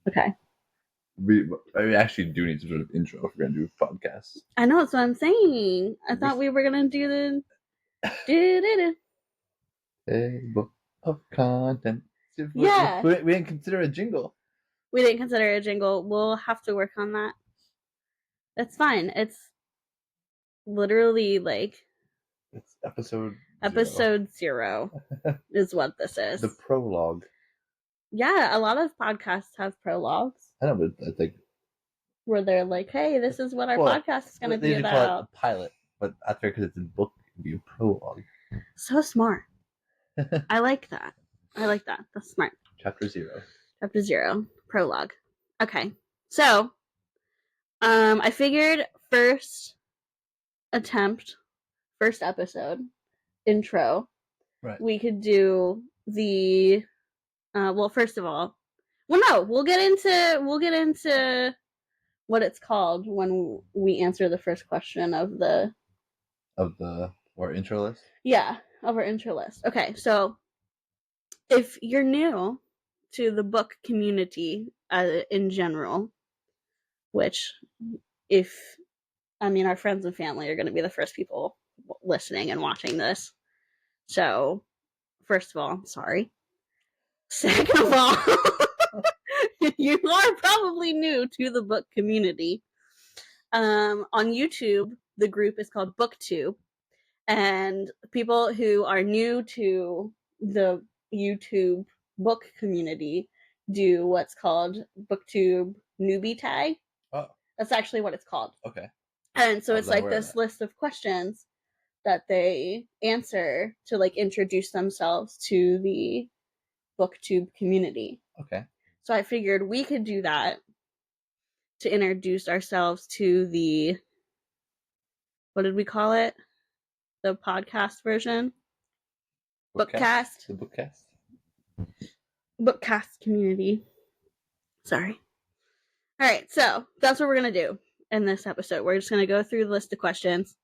Okay. We actually do need some sort of intro if we're gonna do podcasts. I know, that's what I'm saying. I thought we were gonna do the table of content. Yeah. We didn't consider a jingle. We didn't consider a jingle. We'll have to work on that. That's fine. It's literally like it's episode zero is what this is. The prologue. Yeah, a lot of podcasts have prologues. I know, but I think where they're like, "Hey, this is what our podcast is going to be about." They call it the pilot, but after because it's a book, it'd be a prologue. So smart. I like that. That's smart. Chapter 0. Chapter 0. Prologue. Okay. So, I figured first episode, intro. Right. We could do the. Well, first of all, no, we'll get into what it's called when we answer the first question of our intro list. Yeah, of our intro list. Okay, so if you're new to the book community in general, which our friends and family are going to be the first people listening and watching this. So, first of all, I'm sorry. Second of all, you are probably new to the book community. On YouTube, the group is called BookTube, and people who are new to the YouTube book community do what's called BookTube Newbie Tag. Oh. That's actually what it's called. Okay. And so it's like this list of questions that they answer to like introduce themselves to the BookTube community. Okay. So I figured we could do that to introduce ourselves to the, what did we call it? The podcast version? Bookcast. The Bookcast. Bookcast community. Sorry. All right, so that's what we're going to do in this episode. We're just going to go through the list of questions.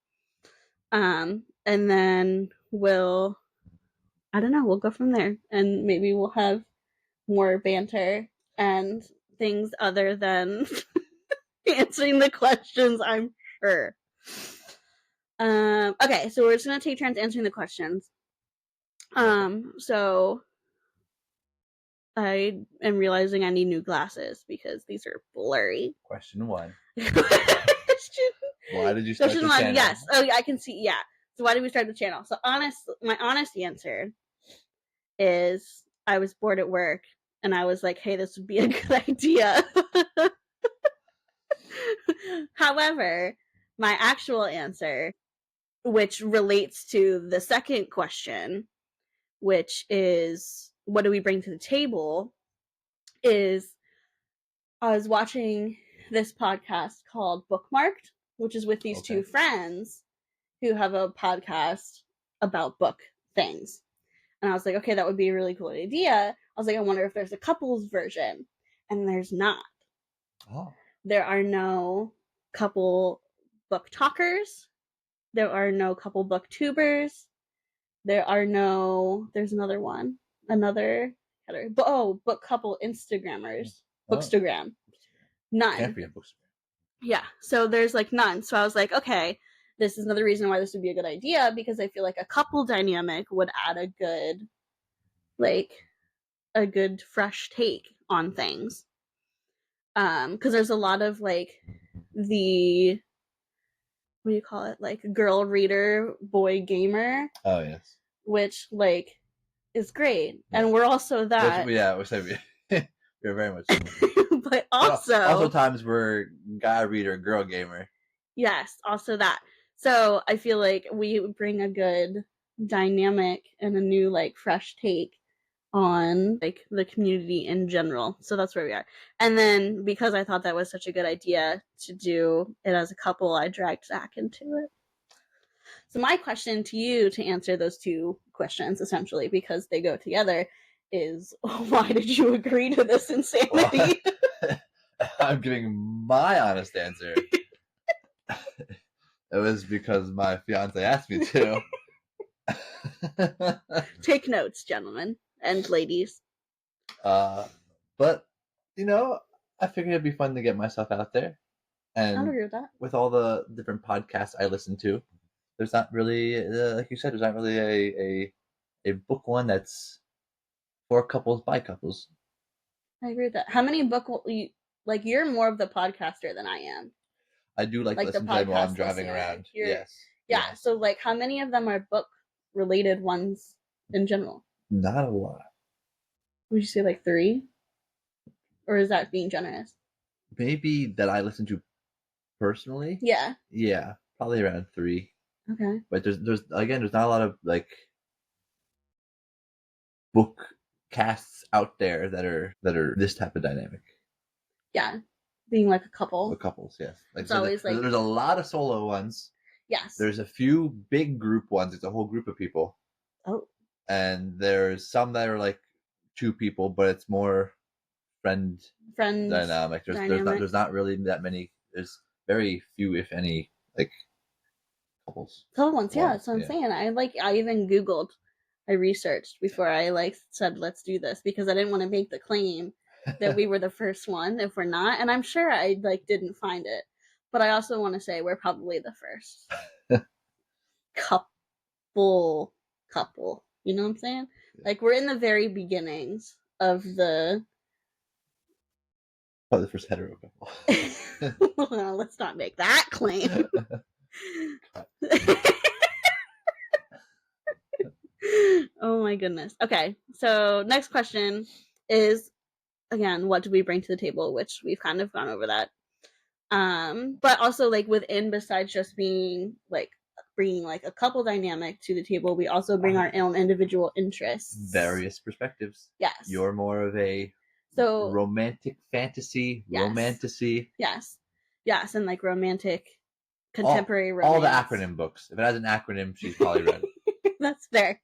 And then we'll go from there. And maybe we'll have more banter and things other than answering the questions, I'm sure. Okay, so we're just going to take turns answering the questions. So I am realizing I need new glasses because these are blurry. Question 1. Why did you start the channel? Yes. Oh, yeah, I can see. Yeah. So why did we start the channel? So my honest answer is I was bored at work and I was like, hey, this would be a good idea. However, my actual answer, which relates to the second question, which is what do we bring to the table, is I was watching this podcast called Bookmarked, which is with these two friends who have a podcast about book things. And I was like, okay, that would be a really cool idea. I was like, I wonder if there's a couples version. And there's not. Oh. There are no couple book talkers. There are no couple booktubers. There's another one. Book couple Instagrammers. Bookstagram. None. Can't be a bookstagram. Yeah, so there's like none. So I was like, okay, this is another reason why this would be a good idea, because I feel like a couple dynamic would add a good fresh take on things. Because there's a lot of like the, what do you call it, like girl reader, boy gamer. Oh yes. Which like is great, and we're also that. We're very much. But also times we're guy reader, girl gamer. Yes, also that. So I feel like we bring a good dynamic and a new like fresh take on like the community in general. So that's where we are. And then because I thought that was such a good idea to do it as a couple, I dragged Zach into it. So my question to you to answer those two questions, essentially, because they go together, is why did you agree to this insanity? Well, I'm giving my honest answer. It was because my fiancé asked me to. Take notes, gentlemen and ladies. But, I figured it'd be fun to get myself out there. I'll And agree with that. with all the different podcasts I listen to, there's not really, like you said, there's not really a book one that's for couples by couples. I agree with that. How many you're more of the podcaster than I am. I do like to Like the listen to them while I'm podcast driving listener. around. Yeah. Yes. So like how many of them are book related ones in general? Not a lot. Would you say like 3? Or is that being generous? Maybe that I listen to personally. Yeah. Yeah, probably around 3. Okay. But there's not a lot of like book casts out there that are this type of dynamic. Yeah. Being like a couple. The couples, yes. Like it's always like there's a lot of solo ones. Yes. There's a few big group ones. It's a whole group of people. Oh. And there's some that are like 2 people, but it's more friend dynamic. There's not really that many. There's very few, if any, like couples. Couple ones, yeah. That's what I'm saying. I even Googled, I researched before I said let's do this because I didn't want to make the claim that we were the first one if we're not, and I'm sure I didn't find it, but I also want to say we're probably the first couple. You know what I'm saying? Like we're in the very beginnings of the. Probably the first hetero couple. Well, let's not make that claim. Oh my goodness. Okay, so next question is again, what do we bring to the table? Which we've kind of gone over that. But also within, besides just being bringing a couple dynamic to the table, we also bring our own individual interests, various perspectives. Yes, you're more of a romantic fantasy, romanticy. Yes, and romantic contemporary romance. All the acronym books. If it has an acronym, she's probably read it. That's fair.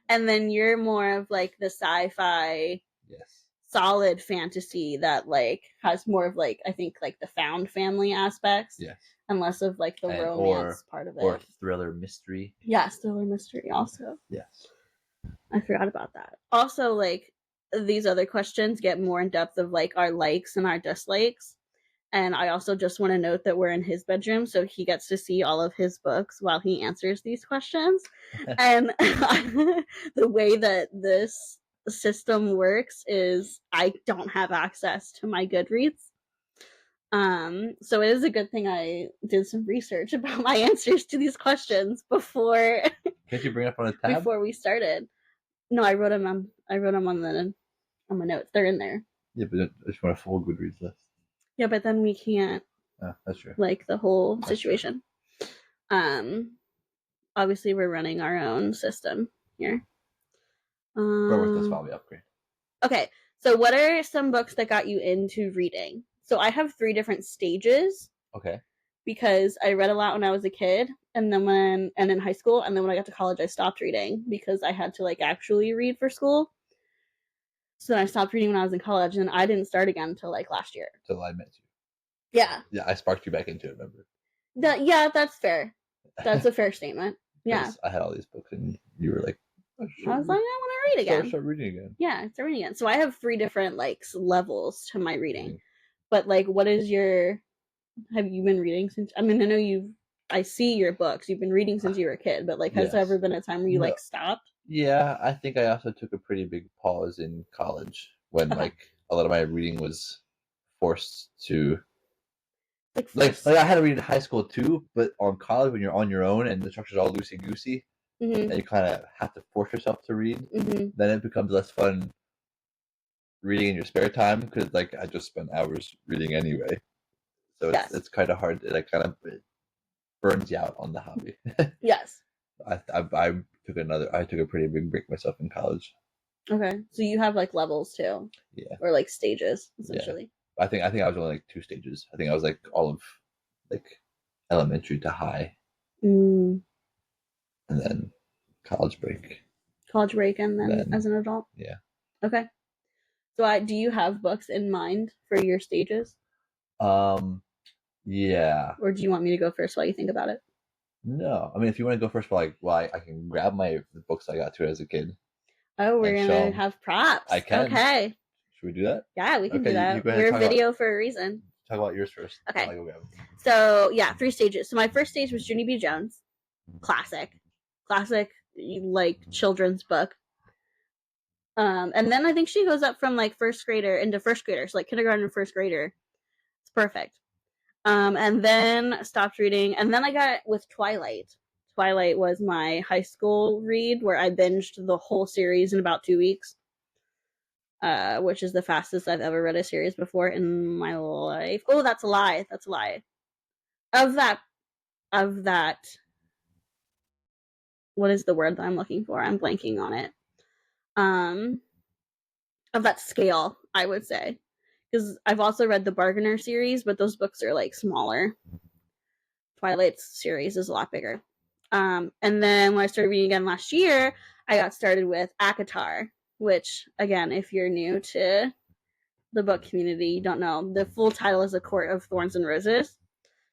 And then you're more of the sci-fi. Yes. Solid fantasy that has more of I think the found family aspects. Yes. And less of the romance part of it. Or thriller mystery. Yes, thriller mystery also. Yes. I forgot about that. Also, these other questions get more in depth of our likes and our dislikes. And I also just want to note that we're in his bedroom, so he gets to see all of his books while he answers these questions. And the way that this system works is I don't have access to my Goodreads. So it is a good thing I did some research about my answers to these questions before. Can't you bring it up on a tab? Before we started. No, I wrote them on my notes. They're in there. Yeah, but I just want a full Goodreads list. Yeah, but then we can't. Oh, that's true. The whole situation. Obviously we're running our own system here. Or with this while we upgrade. Okay, so what are some books that got you into reading? So I have 3 different stages. Okay. Because I read a lot when I was a kid, and then in high school, and then when I got to college, I stopped reading because I had to actually read for school. So then I stopped reading when I was in college, and I didn't start again until last year. Until I met you. Yeah. Yeah, I sparked you back into it, remember? Yeah, that's fair. That's a fair statement. Yeah. I had all these books, and you were like, I was like, I want to read again. Start reading again. Yeah, start reading again. So I have 3 different levels to my reading. Mm-hmm. But what is your? Have you been reading since? I mean, I know I see your books. You've been reading since you were a kid, but has there ever been a time where you stopped? Yeah, I think I also took a pretty big pause in college when a lot of my reading was forced to. I had to read in high school too, but on college when you're on your own and the structure's all loosey goosey, and you kind of have to force yourself to read, then it becomes less fun reading in your spare time because I just spent hours reading anyway. So it's kind of hard. It kind of burns you out on the hobby. Yes. I took a pretty big break myself in college. Okay, so you have levels too. Yeah. Or stages essentially. Yeah. I think I was only 2 stages. I think I was all of elementary to high. And then college break. And then as an adult. Yeah. Okay. So do you have books in mind for your stages? Yeah. Or do you want me to go first while you think about it? No. I mean, if you want to go first, I can grab the books I got to as a kid. Oh, we're going to have props. I can. Okay. Should we do that? Yeah, we can do that. You go ahead. We're video for a reason. Talk about yours first. Okay. So, 3 stages. So my first stage was Junie B. Jones. Classic, like, children's book. And then I think she goes up from, like, first grader into first grader. So, like, kindergarten and first grader. It's perfect. And then I stopped reading. And then I got with Twilight. Twilight was my high school read where I binged the whole series in about 2 weeks. Which is the fastest I've ever read a series before in my life. Oh, that's a lie. Of that, what is the word that I'm looking for? I'm blanking on it. Of that scale, I would say. Because I've also read the Bargainer series, but those books are, like, smaller. Twilight's series is a lot bigger. And then when I started reading again last year, I got started with ACOTAR, which, again, if you're new to the book community, you don't know, the full title is A Court of Thorns and Roses.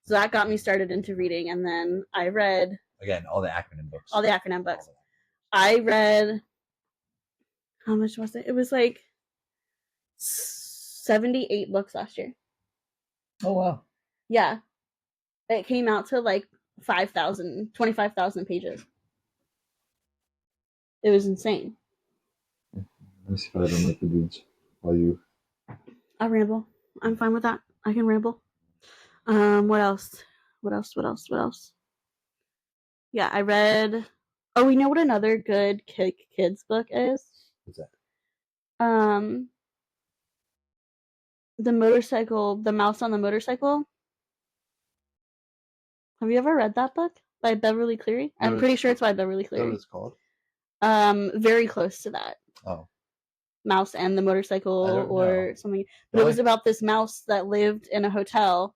So that got me started into reading, and then I read... Again, all the acronym books. I read... How much was it? It was, like, 78 books last year. Oh, wow. Yeah. It came out to, like, 25,000 pages. It was insane. Let me see if I don't like the dudes while you... I'll ramble. I'm fine with that. I can ramble. What else? Yeah, I read... Oh, we know what another good kids book is? What's that? The Mouse on the Motorcycle. Have you ever read that book? By Beverly Cleary? I'm pretty sure it's by Beverly Cleary. What it's called? Very close to that. Oh. Mouse and the Motorcycle or something. But it was about this mouse that lived in a hotel.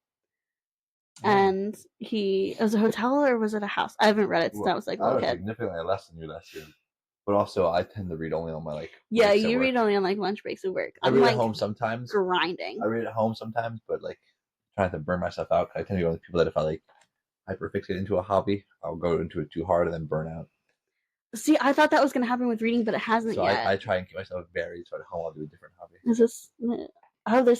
And it was a hotel or was it a house? I haven't read it since I was, like, a little kid. Significantly less than you last year. But also, I tend to read only on my, like... Yeah, you read only on, like, lunch breaks at work. I read at home sometimes. Grinding. I read at home sometimes, but, like, trying to burn myself out. I tend to be one of the people that if I, like, hyperfixate into a hobby, I'll go into it too hard and then burn out. See, I thought that was going to happen with reading, but it hasn't yet. So I try and keep myself varied, so at home I'll do a different hobby. This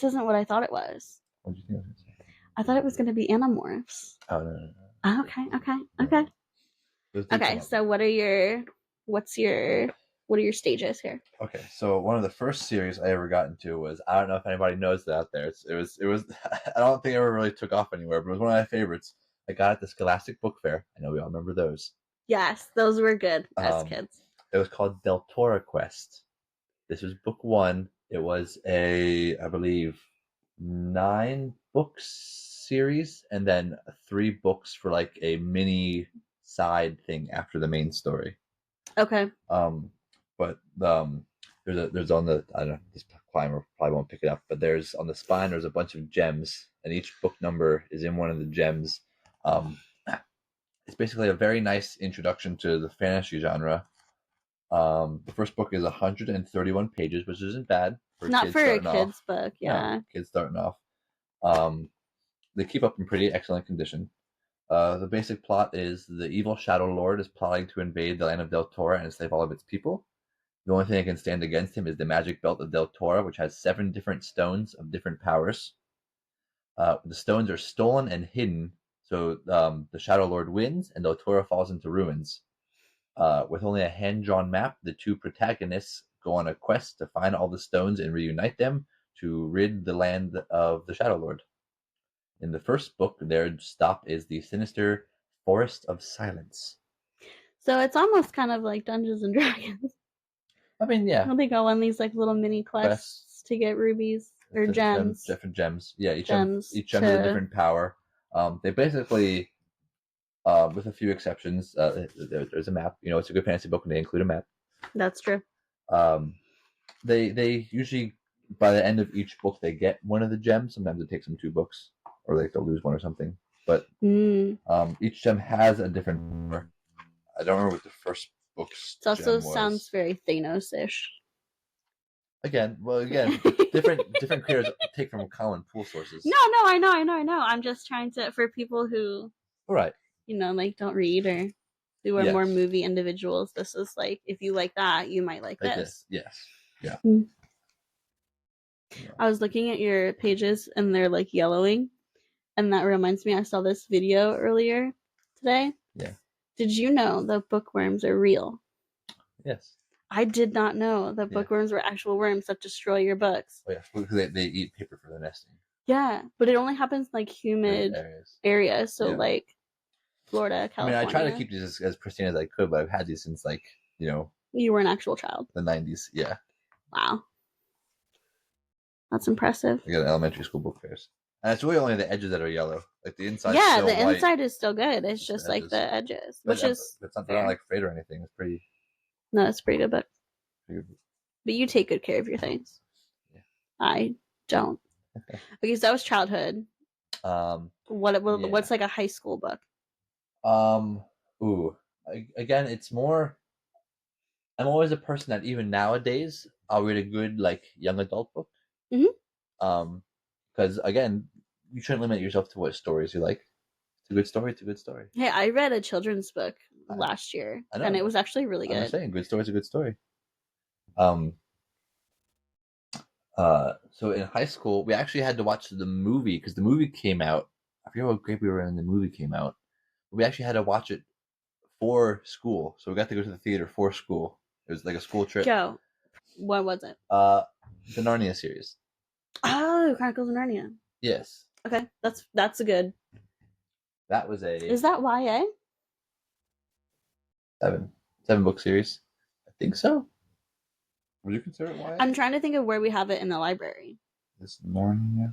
isn't what I thought it was. What did you think I was going to say? I thought it was going to be Animorphs. Oh, no. Okay. Okay, so what are your stages here? Okay, so one of the first series I ever got into was, I don't know if anybody knows that out there. It was I don't think it ever really took off anywhere, but it was one of my favorites. I got at the Scholastic Book Fair. I know we all remember those. Yes, those were good as kids. It was called Deltora Quest. This was book 1. It was I believe, 9 books series, and then 3 books for, like, a mini side thing after the main story. Okay. But there's on the, I don't know, this climber probably won't pick it up, but there's on the spine there's a bunch of gems, and each book number is in one of the gems. It's basically a very nice introduction to the fantasy genre. The first book is 131 pages, which isn't bad. Not for a kid's book, yeah. No, kids starting off. They keep up in pretty excellent condition. The basic plot is the evil Shadow Lord is plotting to invade the land of Deltora and enslave all of its people. The only thing that can stand against him is the magic belt of Deltora, which has 7 different stones of different powers. The stones are stolen and hidden, so the Shadow Lord wins and Deltora falls into ruins. With only a hand-drawn map, the 2 protagonists go on a quest to find all the stones and reunite them to rid the land of the Shadow Lord. In the first book, their stop is the sinister Forest of Silence. So it's almost kind of like Dungeons and Dragons. I mean, yeah. They go on these, like, little mini quests to get rubies or gems. Different gems. Yeah, each gem is a different power. They basically, with a few exceptions, there's a map. You know, it's a good fantasy book and they include a map. That's true. They usually, by the end of each book, they get one of the gems. Sometimes it takes them 2 books, or they'll lose one or something. But each gem has a different power. I don't remember what the first book's It also sounds very Thanos-ish. Again, different creators take from common pool sources. No, I know. I'm just trying to, for people who, right, like, don't read or who are more movie individuals, this is like, if you like that, you might like this. Yes, yeah. I was looking at your pages and they're like yellowing, and that reminds me, I saw this video earlier today. Yeah. Did you know that bookworms are real? Yes. I did not know that bookworms were actual worms that destroy your books. Oh yeah, they eat paper for their nesting. Yeah, but it only happens in like humid areas. So like Florida, California. I mean, I try to keep these as pristine as I could, but I've had these since like, you were an actual child. The 90s. Yeah. Wow. That's impressive. I got an elementary school book fairs. And it's really only the edges that are yellow. Like the inside. Yeah, the white. Inside is still good. It's just like the edges, which is. It's not, they're not like fade or anything. It's pretty. No, it's pretty good book. But you take good care of your things. Yeah. I don't. Okay, so that was childhood. What's like a high school book? Again, it's more. I'm always a person that even nowadays I'll read a good like young adult book. Mm-hmm. Because again, you shouldn't limit yourself to what stories you like. It's a good story. It's a good story. Hey, I read a children's book last year, and it was actually really good. I'm saying, good story is a good story. So in high school, we actually had to watch the movie because the movie came out. I forget what grade we were in. The movie came out. But we actually had to watch it for school, so we got to go to the theater for school. It was like a school trip. Go. What was it? The Narnia series. Oh, Chronicles of Narnia. Yes. Okay, that's a good. That was a. Is that YA? 7 book series. I think so. Would you consider it YA? I'm trying to think of where we have it in the library. This Narnia.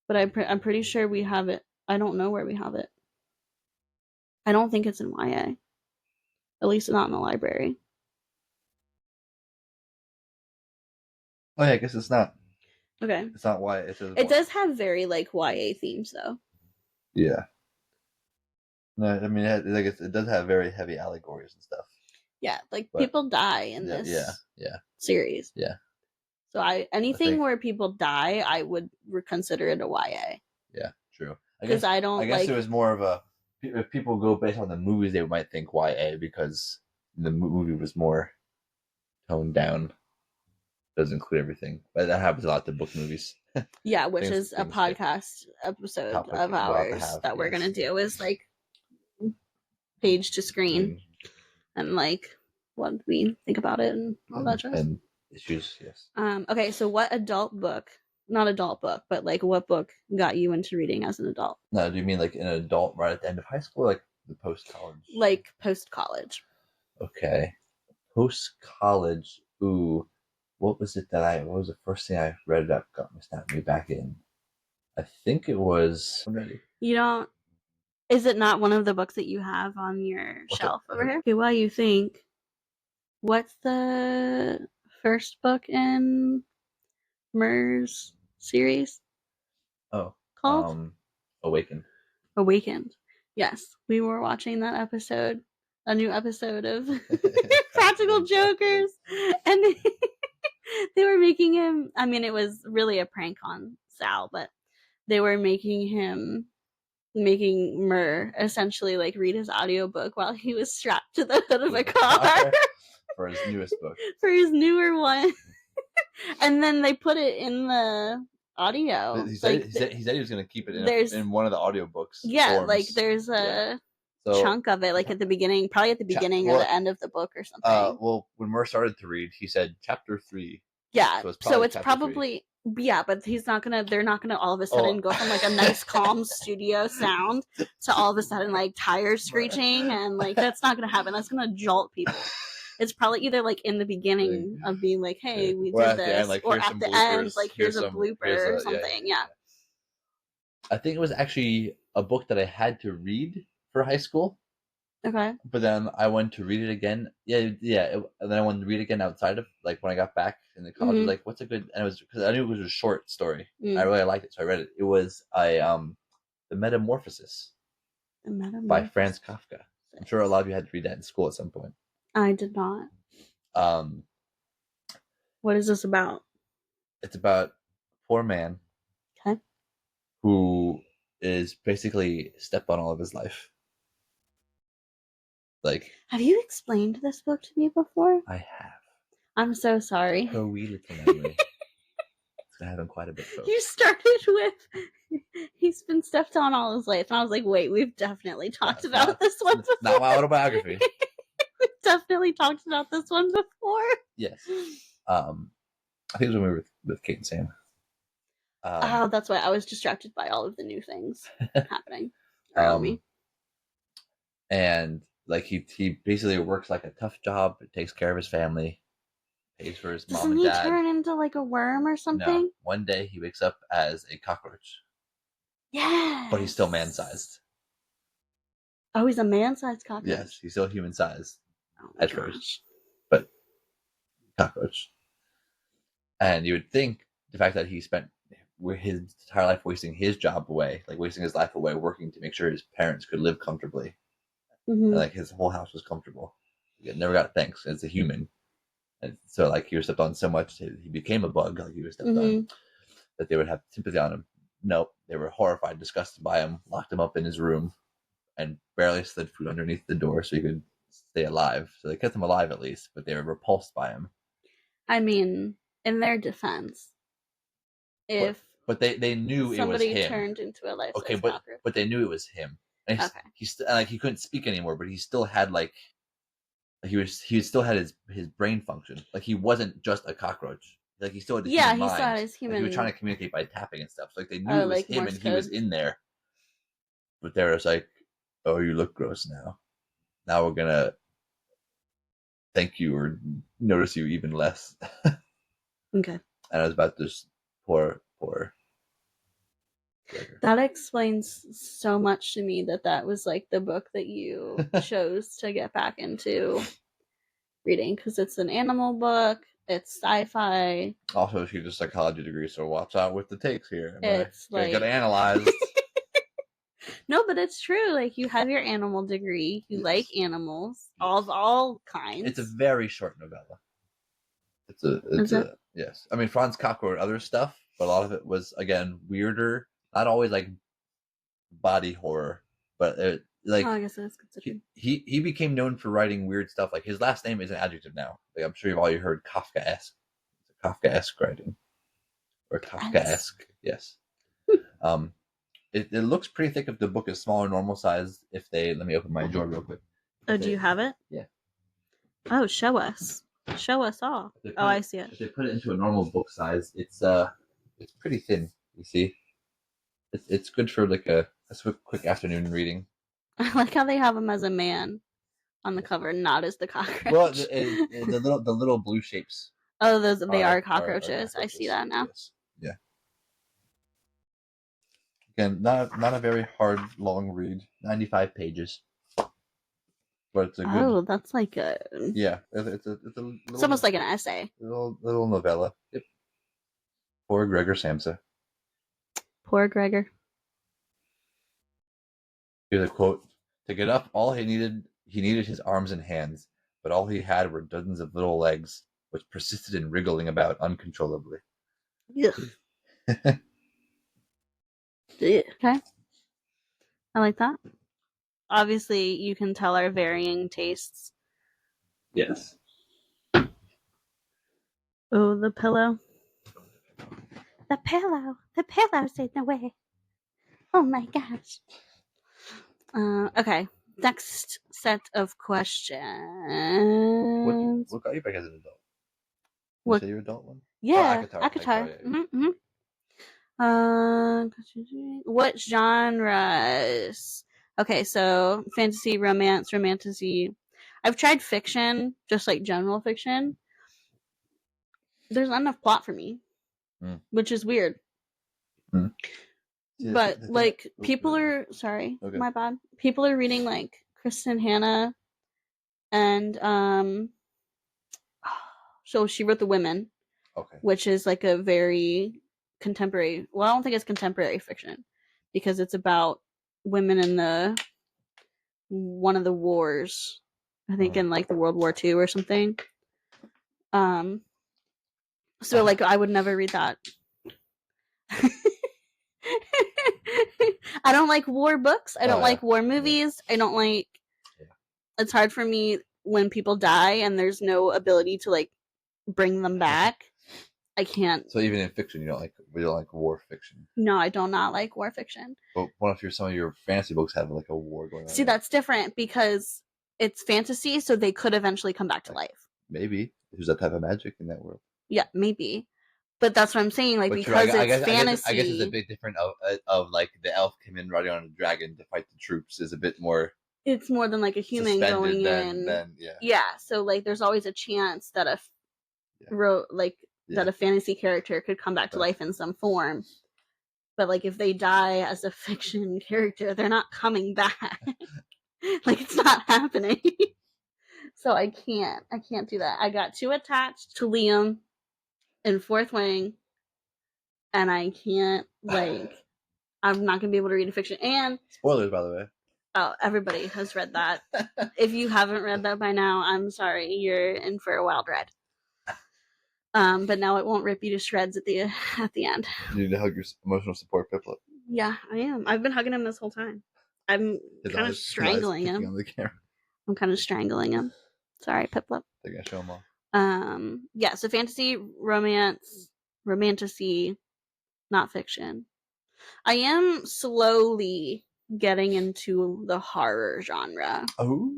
But I'm pretty sure we have it. I don't know where we have it. I don't think it's in YA. At least not in the library. Oh yeah, I guess it's not. Okay. It's not YA. It does have very like YA themes though. Yeah. No, I mean it does have very heavy allegories and stuff. Yeah, like people die in this series. Yeah. So anything where people die, I would consider it a YA. Yeah, true. Because I guess it was more of a. If people go based on the movies, they might think YA because the movie was more toned down. Doesn't include everything, but that happens a lot to book movies. Yeah, which is a podcast episode of ours that we're gonna do is like page to screen and like what we think about it and all that jazz. And issues, yes. Okay, so what adult book? Not adult book, but like what book got you into reading as an adult? No, do you mean like an adult right at the end of high school, or like the post college? Like post college. Okay, post college. Ooh. What was the first thing I read that snapped me back in? I think it was. I'm ready. Is it not one of the books that you have on your shelf over here? Okay, while you think, what's the first book in Mer's series? Oh. Called? Awakened. Awakened. Yes, we were watching that episode, a new episode of Practical Jokers, and they were making him. I mean, it was really a prank on Sal, but they were making Mur essentially like read his audiobook while he was strapped to the hood of a car for his newest book. For his newer one. And then they put it in the audio. He said he was going to keep it in one of the audiobooks. Yeah, forms. Like there's a chunk of it, like at the beginning, probably at the beginning or the end of the book or something. Well, when Mur started to read, he said chapter 3. Yeah, so it's probably 3. Yeah, but they're not gonna all of a sudden go from like a nice calm studio sound to all of a sudden like tires screeching, and like that's not gonna happen. That's gonna jolt people. It's probably either like in the beginning of being like, hey, we did this, or at the end, like here's a blooper or something. Yeah. I think it was actually a book that I had to read for high school. Okay. But then I went to read it again. And then I wanted to read it again outside of like when I got back in the college. I was like, what's a good? And it was because I knew it was a short story. I really liked it, so I read it. It was The Metamorphosis. By Franz Kafka. I'm sure a lot of you had to read that in school at some point. I did not. What is this about? It's about a poor man. Okay. Who is basically stepped on all of his life. Like, have you explained this book to me before? I have. I'm so sorry. Go read it anyway. It's It's been happening quite a bit, folks. You started with he's been stepped on all his life, and I was like, wait, we've definitely talked about this one before. Not my autobiography. We've definitely talked about this one before. Yes. I think it was when we were with Kate and Sam. Oh, that's why I was distracted by all of the new things happening around me. And like he basically works like a tough job, takes care of his family, pays for his mom and dad. Doesn't he turn into like a worm or something? No. One day he wakes up as a cockroach. Yeah. But he's still man-sized. Oh, he's a man-sized cockroach. Yes, he's still human-sized at first, but cockroach. And you would think the fact that he spent his entire life wasting his job away, like wasting his life away working to make sure his parents could live comfortably, and like his whole house was comfortable. He never got thanks as a human, and so like he was stepped on so much he became a bug, like he was stepped on, that they would have sympathy on him. Nope, they were horrified, disgusted by him, locked him up in his room, and barely slid food underneath the door so he could stay alive. So they kept him alive at least, but they were repulsed by him. I mean, in their defense, if but they knew it was him. Somebody turned into a life-size cockroach. But they knew it was him. And he couldn't speak anymore, but he still had he still had his brain function. Like he wasn't just a cockroach. Like he still had his human mind. Saw his human. Like, he was trying to communicate by tapping and stuff. So, like they knew it was him and he was in there. But they were like, "Oh, you look gross now. Now we're gonna thank you or notice you even less." Okay. And I was about this poor. That explains so much to me that was like the book that you chose to get back into reading, because it's an animal book, it's sci-fi. Also, she did a psychology degree, so watch out with the takes here. It's like get analyzed. No, but it's true. Like you have your animal degree, you like animals of all kinds. It's a very short novella. Yes. I mean, Franz Kafka wrote other stuff, but a lot of it was again weirder. Not always like body horror, but I guess that's considered. He became known for writing weird stuff. Like his last name is an adjective now. Like I'm sure you've already heard Kafkaesque. It's a Kafkaesque writing, or Kafkaesque. Yes. It looks pretty thick if the book is smaller, normal size. Let me open my drawer real quick. Do you have it? Yeah. Oh, show us all. I see it. If they put it into a normal book size, it's pretty thin. You see, it's good for like a quick afternoon reading. I like how they have him as a man on the cover, not as the cockroach. Well, the little blue shapes. Oh, they are cockroaches. I see that now. Yes. Yeah. Again, not a very hard, long read. 95 pages. But it's a good. Oh, that's like a. Yeah, it's little, almost like an essay. Little novella. Yep. Poor Gregor Samsa. Poor Gregor. Here's a quote: "To get up, all he needed his arms and hands, but all he had were dozens of little legs, which persisted in wriggling about uncontrollably." Yeah. Okay. I like that. Obviously, you can tell our varying tastes. Yes. Oh, the pillow. The pillow's in the way. Oh my gosh. Okay. Next set of questions. What got you back as an adult? What? Say your adult one? Yeah, Akatar. What genres? Okay, so fantasy, romance, romantasy. I've tried fiction, just like general fiction. There's not enough plot for me, which is weird. But like people are my bad. People are reading like Kristen Hanna, and so she wrote The Women, which is like a very contemporary. Well, I don't think it's contemporary fiction because it's about women in one of the wars. I think in like the World War II or something. So like I would never read that. I don't like war books. I don't like war movies. I don't like. It's hard for me when people die and there's no ability to like bring them back. I can't. So even in fiction, you don't like war fiction. No, I do not like war fiction. But what if some of your fantasy books have like a war going on? See, that's different because it's fantasy, so they could eventually come back to life. Maybe there's that type of magic in that world. Yeah, maybe. But that's what I'm saying, like, because it's fantasy. I guess it's a bit different of like the elf came in riding on a dragon to fight the troops is a bit more. It's more than like a human going in. Yeah. So like, there's always a chance that that a fantasy character could come back to life in some form. But like, if they die as a fiction character, they're not coming back. Like, it's not happening. So I can't do that. I got too attached to Liam in Fourth Wing, and I can't, like, I'm not gonna be able to read a fiction. And spoilers, by the way. Oh, everybody has read that. If you haven't read that by now, I'm sorry, you're in for a wild ride. But now it won't rip you to shreds at the end. You need to hug your emotional support Piplet. Yeah, I am. I've been hugging him this whole time. I'm kind of strangling him. On the camera. I'm kind of strangling him. Sorry, Piplet. I think I show him off. Yeah, so fantasy, romance, romantasy, not fiction. I am slowly getting into the horror genre. Oh.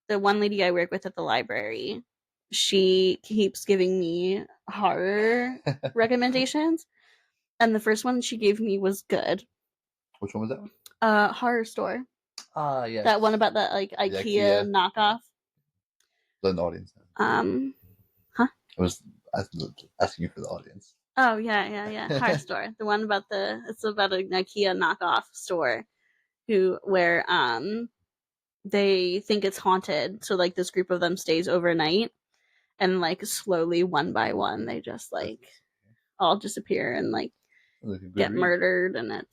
The one lady I work with at the library, she keeps giving me horror recommendations. And the first one she gave me was good. Which one was that one? Horror Store. Yeah. That one about that like IKEA knockoff. The audience. Huh? I was asking you for the audience. Oh yeah. Horror Store. The one about it's about an IKEA knockoff store where they think it's haunted, so like this group of them stays overnight, and like slowly one by one they just like all disappear and like get murdered, and it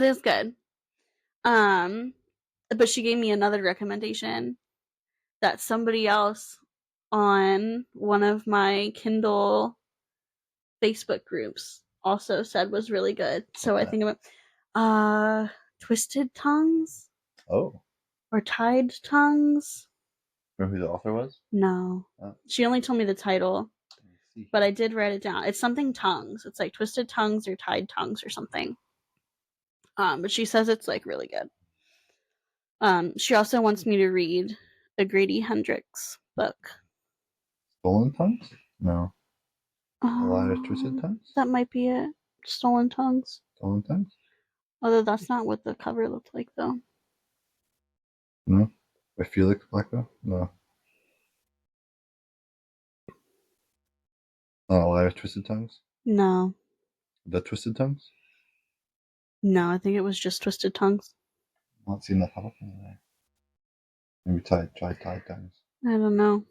is good. But she gave me another recommendation that somebody else on one of my Kindle Facebook groups also said was really good. So I think about Twisted Tongues. Oh. Or Tied Tongues. Remember who the author was? No. Oh. She only told me the title. But I did write it down. It's something tongues. It's like Twisted Tongues or Tied Tongues or something. But she says it's like really good. She also wants me to read a Grady Hendrix book. Stolen Tongues? No. A lot of Twisted Tongues? That might be it. Stolen Tongues. Stolen Tongues? Although that's not what the cover looked like, though. No? I feel like Blackwell? No. Not a lot of Twisted Tongues? No. The Twisted Tongues? No, I think it was just Twisted Tongues. I'm not seeing that pop up anywhere. Maybe try Tied Tongues. I don't know.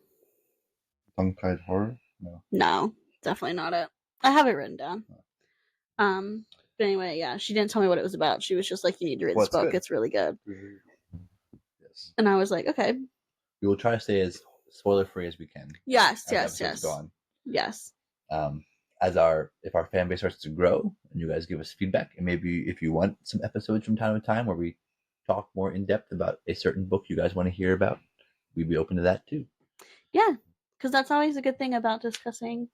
Tongue-tied horror? No. No, definitely not it. I have it written down. But anyway, yeah, she didn't tell me what it was about. She was just like, you need to read this book. Good. It's really good. Yes. And I was like, okay. We will try to stay as spoiler-free as we can. Yes. Gone. Yes. If our fan base starts to grow and you guys give us feedback, and maybe if you want some episodes from time to time where we talk more in depth about a certain book you guys want to hear about, we'd be open to that too. Yeah, because that's always a good thing about discussing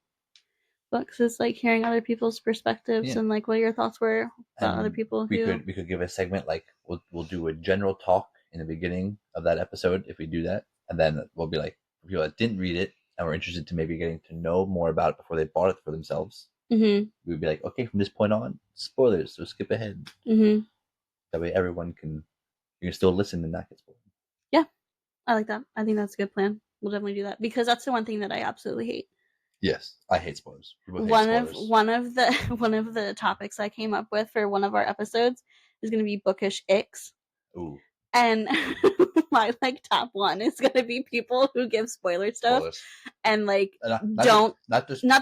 books is like hearing other people's perspectives and like what your thoughts were about other people. We could give a segment like we'll do a general talk in the beginning of that episode if we do that, and then we'll be like people that didn't read it and were interested to maybe getting to know more about it before they bought it for themselves. Mm-hmm. We'd be like, okay, from this point on, spoilers, so skip ahead. Mm-hmm. That way everyone you can still listen and not get spoiled. Yeah, I like that. I think that's a good plan. We'll definitely do that because that's the one thing that I absolutely hate. Yes, I hate spoilers. One of the topics I came up with for one of our episodes is going to be bookish icks. Ooh. And my like top one is going to be people who give spoiler stuff and like not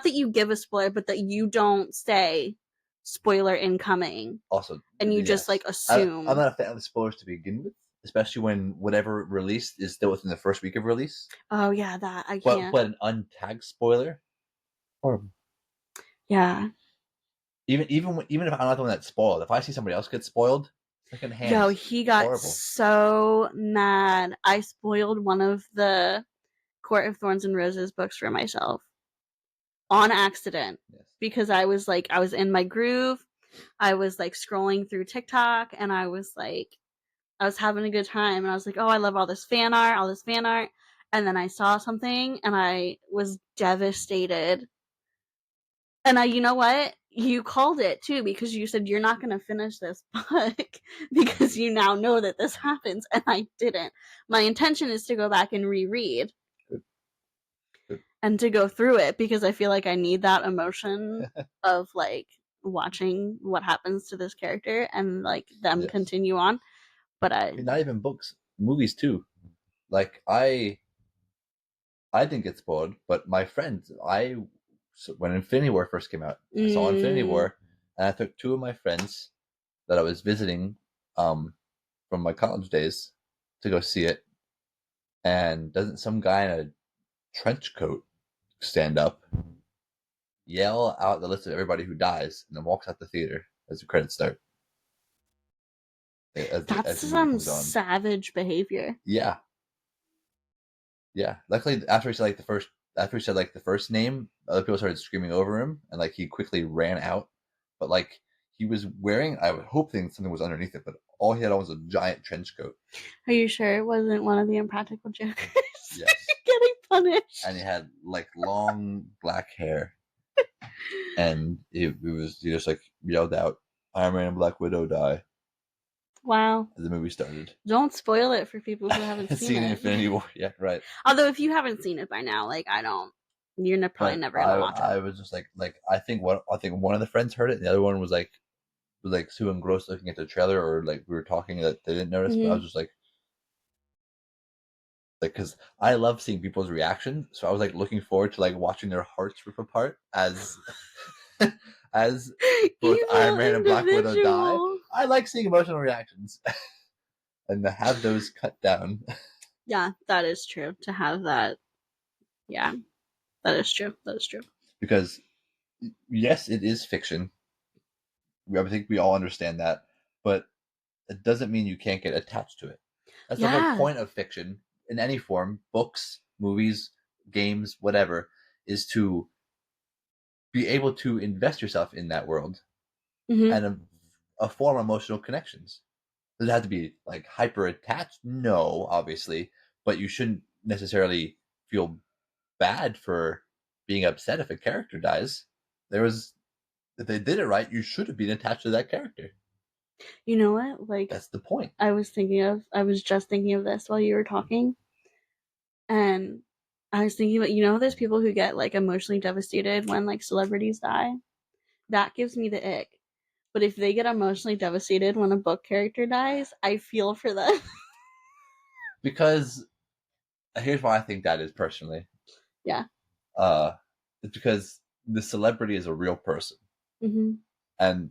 that you give a spoiler, but that you don't say spoiler incoming. Also, and you just like assume. I'm not a fan of the spoilers to begin with, especially when whatever released is still within the first week of release. Oh yeah, that I can't. But an untagged spoiler, horrible. Yeah. Even if I'm not the one that's spoiled, if I see somebody else get spoiled, secondhand. Yo, he got so mad. I spoiled one of the Court of Thorns and Roses books for myself. on accident. Yes. Because I was in my groove. I was like scrolling through TikTok, and I was having a good time, and I was like, oh, I love all this fan art. And then I saw something, and I was devastated. And you know what? You called it too, because you said you're not going to finish this book because you now know that this happens, and I didn't. My intention is to go back and reread and to go through it, because I feel like I need that emotion of like watching what happens to this character and like them continue on. But not even books, movies too. Like I didn't get spoiled, but my friends, when Infinity War first came out, I saw Infinity War, and I took two of my friends that I was visiting from my college days to go see it. And doesn't some guy in a trench coat stand up, yell out the list of everybody who dies, and then walks out the theater as the credits start? That's some savage behavior. Yeah. Luckily, after he said the first name, other people started screaming over him, and like he quickly ran out. But like he was wearing, I would hope something was underneath it, but all he had on was a giant trench coat. Are you sure it wasn't one of the Impractical Jokers? Yes. Getting punished. And he had like long black hair, and he just like yelled out, "Iron Man and Black Widow die." Wow. As the movie started. Don't spoil it for people who haven't seen it. Infinity War. Yeah, right. Although if you haven't seen it by now, like you're probably never gonna watch it. I was just like I think one of the friends heard it, and the other one was too engrossed looking at the trailer, or like we were talking that they didn't notice. But I was just like because I love seeing people's reaction, so I was like looking forward to like watching their hearts rip apart as as both Iron Man and Black Widow die. I like seeing emotional reactions and to have those cut down. Yeah, that is true. To have that, yeah, that is true. Because yes, it is fiction. I think we all understand that, but it doesn't mean you can't get attached to it. That's the whole point of fiction in any form, books, movies, games, whatever, is to be able to invest yourself in that world and form emotional connections. Does it have to be like hyper attached? No, obviously, but you shouldn't necessarily feel bad for being upset if a character dies. If they did it right, you should have been attached to that character. You know what? Like, that's the point. I was just thinking of this while you were talking, and I was thinking about, there's people who get like emotionally devastated when like celebrities die. That gives me the ick. But if they get emotionally devastated when a book character dies, I feel for them. Because here's why I think that is personally. Yeah. It's because the celebrity is a real person. And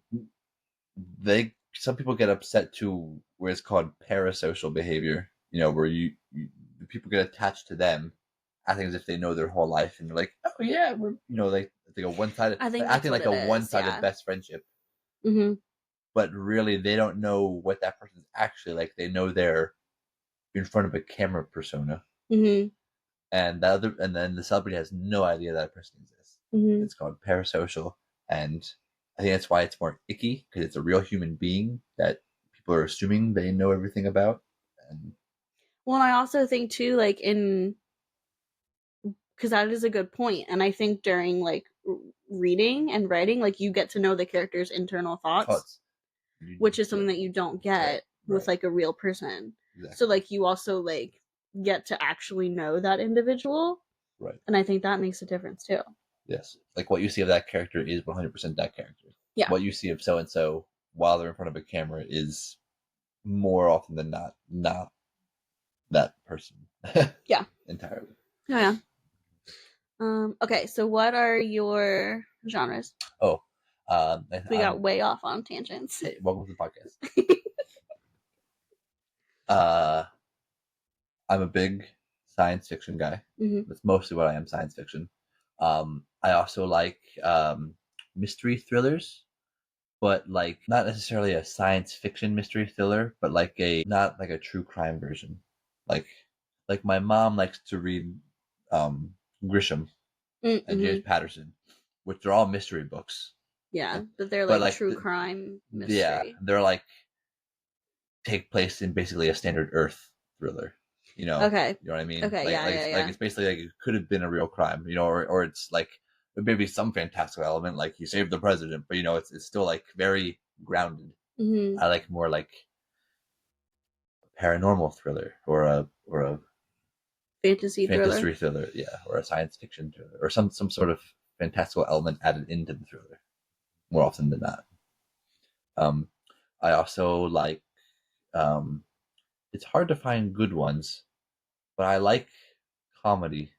some people get upset to where it's called parasocial behavior, where people get attached to them, acting as if they know their whole life, and they're like, oh yeah, we're, like a one-sided, acting like a one-sided best friendship. But really, they don't know what that person's actually like. They know they're in front of a camera persona, and then the celebrity has no idea that person exists. It's called parasocial, and I think that's why it's more icky, because it's a real human being that people are assuming they know everything about. Well, I also think too, like because that is a good point, and I think during like reading and writing, like you get to know the character's internal thoughts. Which is something that you don't get with like a real person. Exactly. So like you also like get to actually know that individual. Right. And I think that makes a difference too. Yes. Like what you see of that character is 100% that character. Yeah. What you see of so-and-so while they're in front of a camera is more often than not that person. Yeah. Entirely. Oh, yeah. Okay, so what are your genres? Oh. We got way off on tangents. Hey, welcome to the podcast. I'm a big science fiction guy. That's mostly what I am, science fiction. I also like mystery thrillers, but like not necessarily a science fiction mystery thriller, but like not like a true crime version. Like my mom likes to read Grisham and James Patterson. which they're all mystery books. Yeah, but they're But, like true crime mystery. Yeah, they're like take place in basically a standard Earth thriller. Okay. You know what I mean? Okay, Like it's basically like it could have been a real crime, or it's like maybe some fantastical element, like he saved the president, but it's still like very grounded. Mm-hmm. I like more like a paranormal thriller or a Fantasy thriller, yeah, or a science fiction thriller, or some sort of fantastical element added into the thriller more often than not. I also like it's hard to find good ones, but I like comedy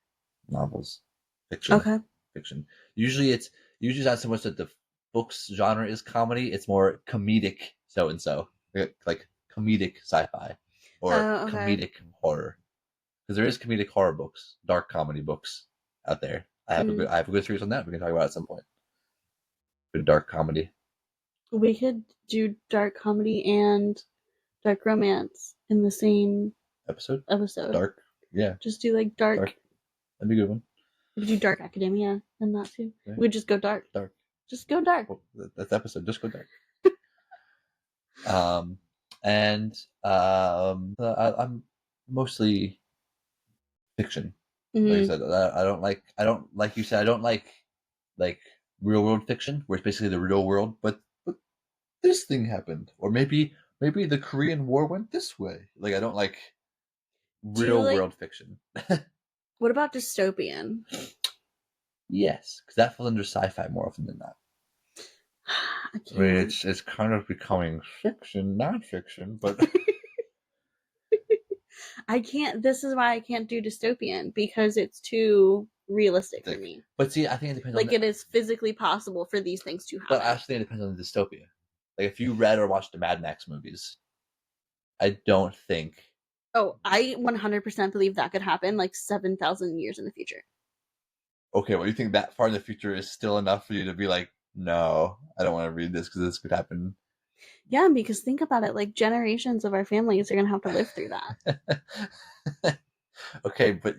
novels, fiction. Okay. Fiction. Usually not so much that the book's genre is comedy; it's more comedic so and so, like comedic sci-fi or Okay. comedic horror. Because there is comedic horror books, dark comedy books out there. I have a good series on that. We can talk about it at some point. Good dark comedy. We could do dark comedy and dark romance in the same episode. Dark, yeah. Just do like dark. That'd be a good one. We could do dark academia and that too. Yeah. We'd just go dark. Just go dark. Well, that's the episode. Just go dark. I'm mostly fiction. Mm-hmm. Like I said, I don't like you said, I don't like real world fiction, where it's basically the real world, but this thing happened, or maybe the Korean War went this way. Like I don't like real world fiction. What about dystopian? Yes, because that falls under sci-fi more often than not. I mean, it's kind of becoming fiction, non-fiction, but I can't. This is why I can't do dystopian, because it's too realistic for me. But see, I think it depends. Like it is physically possible for these things to happen. But actually, it depends on the dystopia. Like if you read or watched the Mad Max movies, I don't think. Oh, I 100% believe that could happen like 7,000 years in the future. Okay, well, you think that far in the future is still enough for you to be like, no, I don't want to read this because this could happen. Yeah, because think about it, like generations of our families are going to have to live through that. Okay, but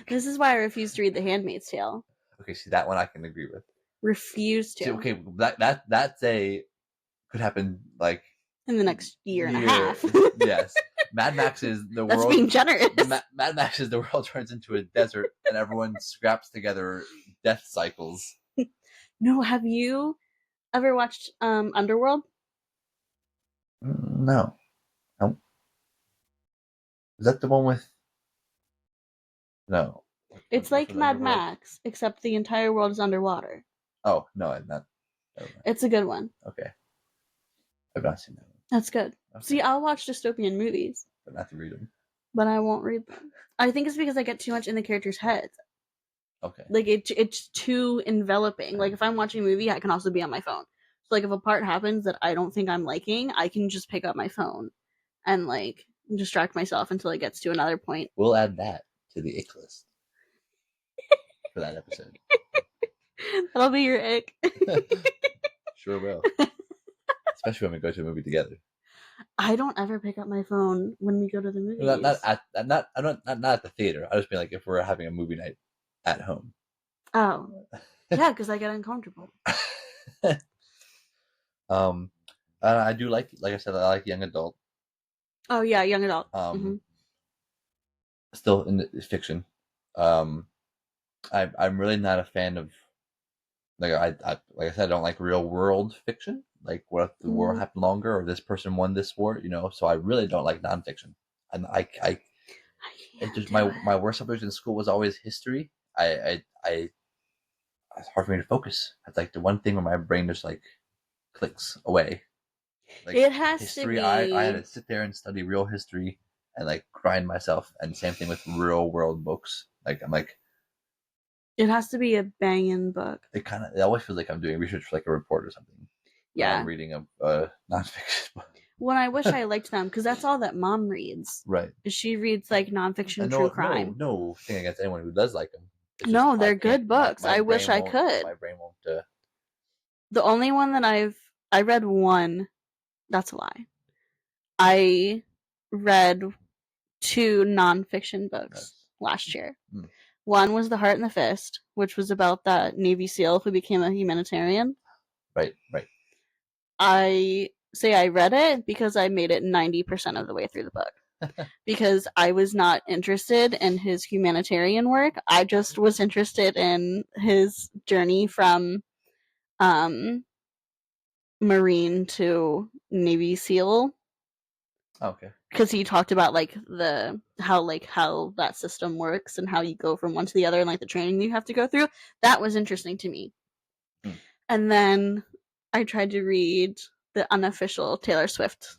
this is why I refuse to read The Handmaid's Tale. Okay, see, that one I can agree with. Refuse to. See, okay, that's could happen like in the next year and a half. Yes. Mad Max is the world. That's being generous. Mad Max is the world turns into a desert and everyone scraps together death cycles. No, have you ever watched Underworld? No. Is that the one with? No. It's like Mad Max, except the entire world is underwater. Oh no, not. It's a good one. Okay. I've not seen that one. That's good. Okay. See, I'll watch dystopian movies, but not to read them. But I won't read them. I think it's because I get too much in the characters' heads. Okay. Like it's too enveloping. Like if I'm watching a movie, I can also be on my phone. So like if a part happens that I don't think I'm liking, I can just pick up my phone and like distract myself until it gets to another point. We'll add that to the ick list for that episode. That'll be your ick. Sure will. Especially when we go to a movie together. I don't ever pick up my phone when we go to the movies. Not at the theater. I just mean like if we're having a movie night at home. Oh, yeah, because I get uncomfortable. I do like I said, I like young adult. Oh yeah, young adult. Still in the fiction. I'm really not a fan of like I said, I don't like real world fiction. Like what if the war happened longer, or this person won this war? So I really don't like nonfiction. And it just my worst subject in school was always history. It's hard for me to focus. It's like the one thing where my brain just like clicks away. Like it has history, to be. I had to sit there and study real history and like grind myself. And same thing with real world books. Like I'm like. It has to be a banging book. It always feels like I'm doing research for like a report or something. Yeah. I'm reading a nonfiction book. Well, I wish I liked them because that's all that Mom reads. Right. She reads like nonfiction true crime. No thing against anyone who does like them. No, they're good books. I wish I could. My brain won't. The only one that I read one. That's a lie. I read 2 nonfiction books last year. One was The Heart and the Fist, which was about that Navy SEAL who became a humanitarian. Right. I say I read it because I made it 90% of the way through the book. Because I was not interested in his humanitarian work. I just was interested in his journey from Marine to Navy SEAL. Okay. Because he talked about how that system works and how you go from one to the other and like the training you have to go through. That was interesting to me. And then I tried to read the unofficial Taylor Swift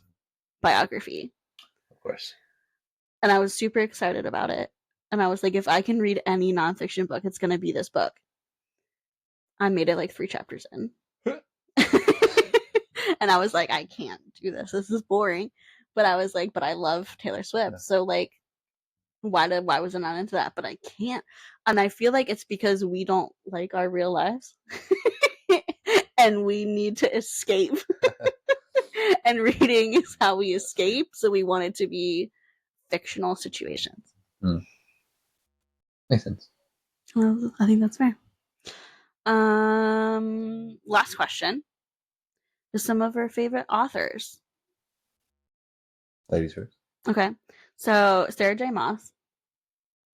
biography. Of course. And I was super excited about it. And I was like, if I can read any nonfiction book, it's going to be this book. I made it like 3 chapters in. And I was like, I can't do this. This is boring. But I was like, but I love Taylor Swift. Yeah. So like, why was I not into that? But I can't. And I feel like it's because we don't like our real lives. And we need to escape. And reading is how we escape. So we want it to be fictional situations. Makes sense. Well, I think that's fair. Last question. Just some of our favorite authors. Ladies first. Okay. So Sarah J. Maas.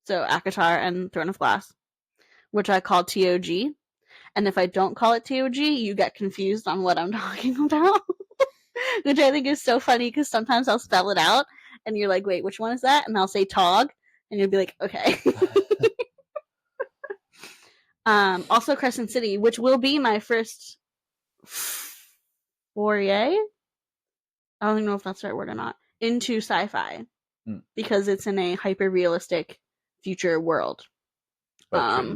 So ACOTAR and Throne of Glass, which I call TOG. And if I don't call it TOG, you get confused on what I'm talking about. Which I think is so funny because sometimes I'll spell it out and you're like, wait, which one is that? And I'll say TOG and you'll be like, okay. Also Crescent City, which will be my first foray. I don't even know if that's the right word or not. Into sci-fi. Because it's in a hyper-realistic future world. But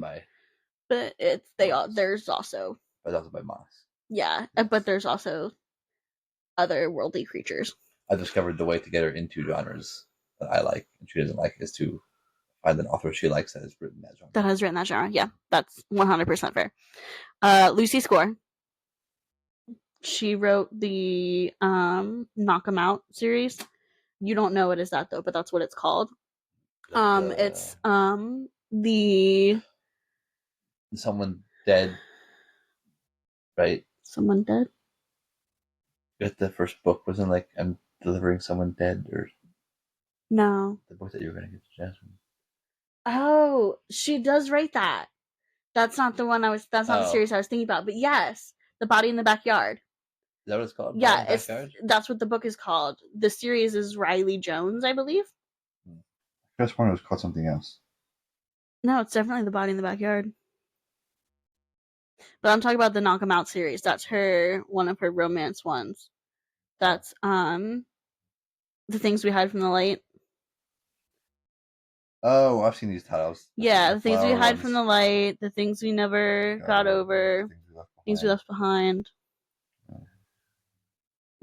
there's also... But also by Maas. Yeah, but there's also otherworldly creatures. I discovered the way to get her into genres that I like and she doesn't like is to find an author she likes that has written that genre. That has written that genre, yeah. That's 100% fair. Lucy Score. She wrote the Knock 'Em Out series. You don't know it as that though, but that's what it's called. It's the someone dead, right? Someone dead. The first book wasn't like I'm delivering someone dead or no. The book that you were gonna get to Jasmine. Oh, she does write that. That's not the one that's not the series I was thinking about. But yes, The Body in the Backyard. Is that what it's called? Yeah, that's what the book is called. The series is Riley Jones, I believe. I guess one was called something else. No, it's definitely The Body in the Backyard. But I'm talking about the Knock 'Em Out series. That's one of her romance ones. That's The Things We Hide from the Light. Oh, I've seen these titles. Yeah, The Things We Hide from the Light, The Things We Never Got Over, Things We Left Behind.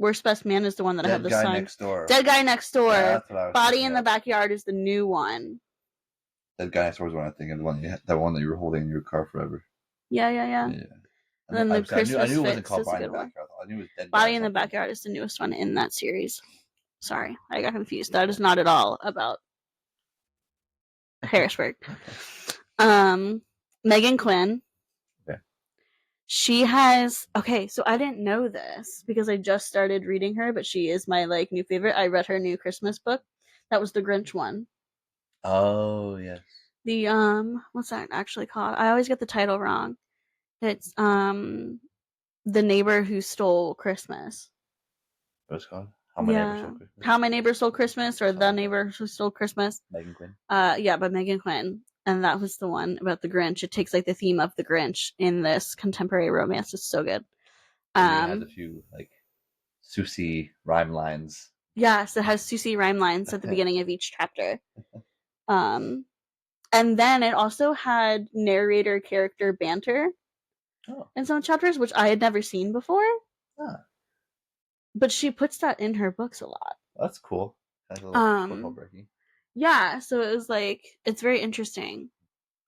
Worst Best Man is the one that I have the sign. Dead Guy Next Door. Yeah, Body in the Backyard is the new one. Dead Guy Next Door is one I think of. The one that you were holding in your car forever. Yeah. And then the Christmas Fix is a good one. I knew it was Dead Body in the Backyard is the newest one in that series. Sorry, I got confused. That is not at all about Harrisburg. Megan Quinn. Okay. She has so I didn't know this because I just started reading her, but she is my new favorite. I read her new Christmas book. That was the Grinch one. Oh yes. The what's that actually called? I always get the title wrong. It's The Neighbor Who Stole Christmas. What's it called? How My Neighbor Stole Christmas. How My Neighbor Stole Christmas, or The Neighbor Who Stole Christmas. Megan Quinn. Yeah, by Megan Quinn. And that was the one about the Grinch. It takes the theme of the Grinch in this contemporary romance. It's so good. It has a few Susie rhyme lines. Yes, it has Susie rhyme lines at the beginning of each chapter. And then it also had narrator character banter in some chapters, which I had never seen before. But she puts that in her books a lot. That's cool. That's a little breaking. Yeah, so it was it's very interesting.